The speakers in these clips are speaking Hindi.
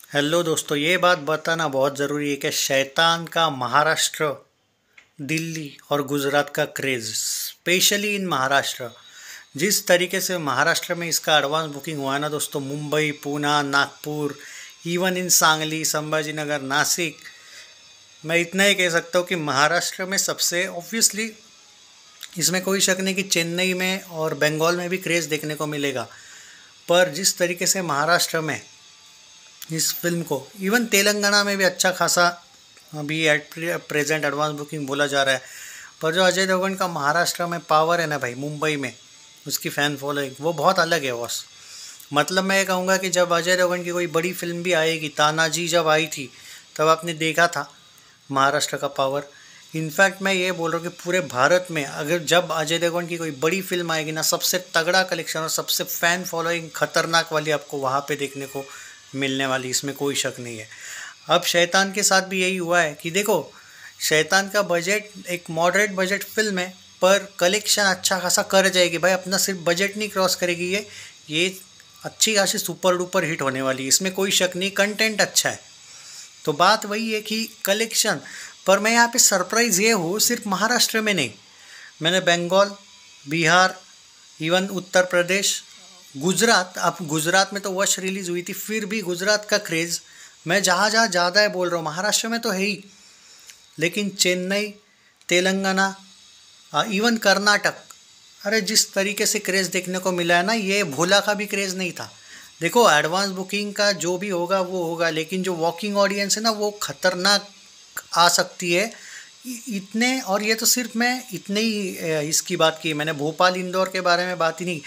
हेलो दोस्तों, ये बात बताना बहुत ज़रूरी है कि शैतान का महाराष्ट्र, दिल्ली और गुजरात का क्रेज़, स्पेशली इन महाराष्ट्र, जिस तरीके से महाराष्ट्र में इसका एडवांस बुकिंग हुआ है ना दोस्तों, मुंबई, पूना, नागपुर, इवन इन सांगली, संभाजीनगर, नासिक, मैं इतना ही कह सकता हूँ कि महाराष्ट्र में सबसे ऑब्वियसली, इसमें कोई शक नहीं कि चेन्नई में और बंगाल में भी क्रेज़ देखने को मिलेगा। पर जिस तरीके से महाराष्ट्र में इस फिल्म को, इवन तेलंगाना में भी अच्छा खासा अभी एट प्रेजेंट एडवांस बुकिंग बोला जा रहा है। पर जो अजय देवगन का महाराष्ट्र में पावर है ना भाई, मुंबई में उसकी फ़ैन फॉलोइंग वो बहुत अलग है बॉस। मतलब मैं ये कहूँगा कि जब अजय देवगन की कोई बड़ी फिल्म भी आएगी, तानाजी जब आई थी तब आपने देखा था महाराष्ट्र का पावर। इनफैक्ट मैं ये बोल रहा हूँ कि पूरे भारत में अगर जब अजय देवगन की कोई बड़ी फिल्म आएगी ना, सबसे तगड़ा कलेक्शन और सबसे फ़ैन फॉलोइंग खतरनाक वाली आपको वहाँ पे देखने को मिलने वाली, इसमें कोई शक नहीं है। अब शैतान के साथ भी यही हुआ है कि देखो, शैतान का बजट एक मॉडरेट बजट फिल्म है, पर कलेक्शन अच्छा खासा कर जाएगी भाई। अपना सिर्फ बजट नहीं क्रॉस करेगी ये अच्छी खासी सुपर डुपर हिट होने वाली है, इसमें कोई शक नहीं। कंटेंट अच्छा है, तो बात वही है कि कलेक्शन। पर मैं यहाँ पे सरप्राइज़ ये हूँ, सिर्फ महाराष्ट्र में नहीं, मैंने बंगाल, बिहार, इवन उत्तर प्रदेश, गुजरात, अब गुजरात में तो वश रिलीज़ हुई थी, फिर भी गुजरात का क्रेज़ मैं जहाँ जहाँ ज़्यादा है बोल रहा हूँ, महाराष्ट्र में तो है ही, लेकिन चेन्नई, तेलंगाना, इवन कर्नाटक, अरे जिस तरीके से क्रेज़ देखने को मिला है ना, ये भोला का भी क्रेज़ नहीं था। देखो, एडवांस बुकिंग का जो भी होगा वो होगा, लेकिन जो वॉकिंग ऑडियंस है ना, वो खतरनाक आ सकती है। इतने, और ये तो सिर्फ मैं इतने ही इसकी बात की, मैंने भोपाल इंदौर के बारे में बात ही नहीं,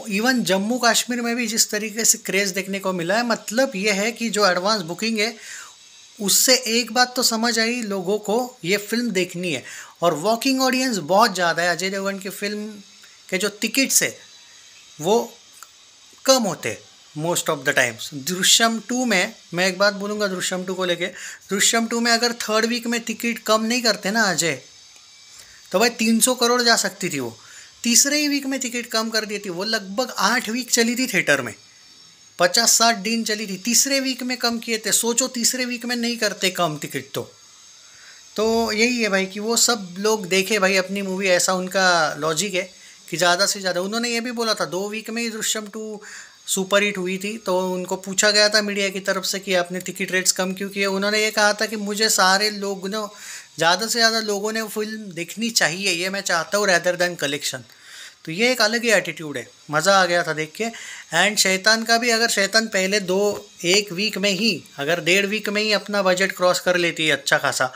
इवन जम्मू कश्मीर में भी जिस तरीके से क्रेज़ देखने को मिला है। मतलब ये है कि जो एडवांस बुकिंग है उससे एक बात तो समझ आई, लोगों को ये फिल्म देखनी है। और वॉकिंग ऑडियंस बहुत ज़्यादा है। अजय देवगन की फिल्म के जो टिकट्स है वो कम होते most of the times. Drishyam two में मैं एक बात बोलूँगा, दृश्यम टू को लेके, दृश्यम टू में अगर थर्ड वीक में टिकट कम नहीं करते ना अजय, तो भाई 300 करोड़ जा सकती थी वो। तीसरे ही वीक में टिकट कम कर दी थी, वो लगभग 8 वीक चली थी थिएटर में, 50-60 दिन चली थी, तीसरे वीक में कम किए थे। सोचो, तीसरे वीक में नहीं करते कम टिकट तो यही है भाई कि वो सब लोग देखे भाई अपनी मूवी, ऐसा उनका लॉजिक है कि ज़्यादा से ज़्यादा। उन्होंने ये भी बोला था 2 वीक में ही दृश्यम टू सुपर हिट हुई थी, तो उनको पूछा गया था मीडिया की तरफ से कि आपने टिकट रेट्स कम क्यों किए। उन्होंने ये कहा था कि मुझे सारे लोग ने, ज़्यादा से ज़्यादा लोगों ने फिल्म देखनी चाहिए, ये मैं चाहता हूँ रैदर देन कलेक्शन। तो ये एक अलग ही एटीट्यूड है, मज़ा आ गया था देख के। एंड शैतान का भी, अगर शैतान पहले एक वीक में ही, अगर 1.5 वीक में ही अपना बजट क्रॉस कर लेती है अच्छा खासा,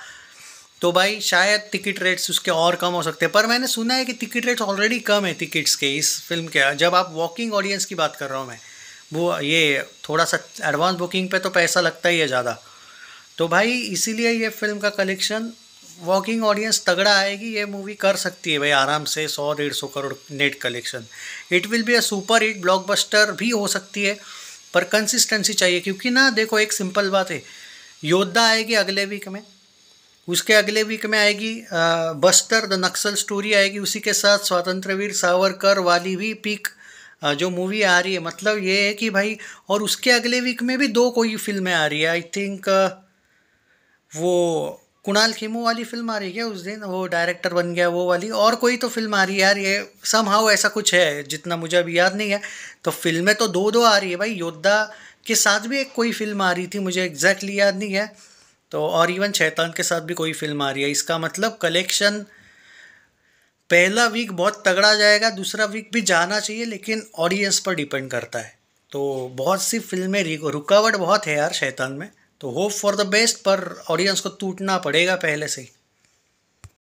तो भाई शायद टिकट रेट्स उसके और कम हो सकते हैं। पर मैंने सुना है कि टिकट रेट्स ऑलरेडी कम है टिकट्स के इस फिल्म के। जब आप वॉकिंग ऑडियंस की बात कर रहा हूँ मैं, वो ये थोड़ा सा एडवांस बुकिंग पे तो पैसा लगता ही है ज़्यादा। तो भाई इसीलिए ये फिल्म का कलेक्शन, वॉकिंग ऑडियंस तगड़ा आएगी, ये मूवी कर सकती है भाई आराम से 100-150 crore net collection. It will be a super hit, blockbuster भी हो सकती है, पर कंसिस्टेंसी चाहिए। क्योंकि ना देखो, एक सिंपल बात है, योद्धा आएगी अगले वीक में, उसके अगले वीक में आएगी बस्तर द नक्सल स्टोरी आएगी, उसी के साथ स्वतंत्रवीर सावरकर वाली भी पीक जो मूवी आ रही है। मतलब ये है कि भाई, और उसके अगले वीक में भी 2 कोई फिल्में आ रही है। आई थिंक वो कुणाल खेमू वाली फिल्म आ रही है क्या उस दिन, वो डायरेक्टर बन गया वो वाली, और कोई तो फिल्म आ रही है यार, ये समहाउ ऐसा कुछ है, जितना मुझे अभी याद नहीं है। तो फिल्में तो 2-2 आ रही है भाई। योद्धा के साथ भी एक कोई फिल्म आ रही थी, मुझे एग्जैक्टली याद नहीं है। तो और इवन शैतान के साथ भी कोई फिल्म आ रही है। इसका मतलब कलेक्शन पहला वीक बहुत तगड़ा जाएगा, दूसरा वीक भी जाना चाहिए, लेकिन ऑडियंस पर डिपेंड करता है। तो बहुत सी फिल्में, रुकावट बहुत है यार शैतान में, तो होप फॉर द बेस्ट, पर ऑडियंस को टूटना पड़ेगा पहले से ही।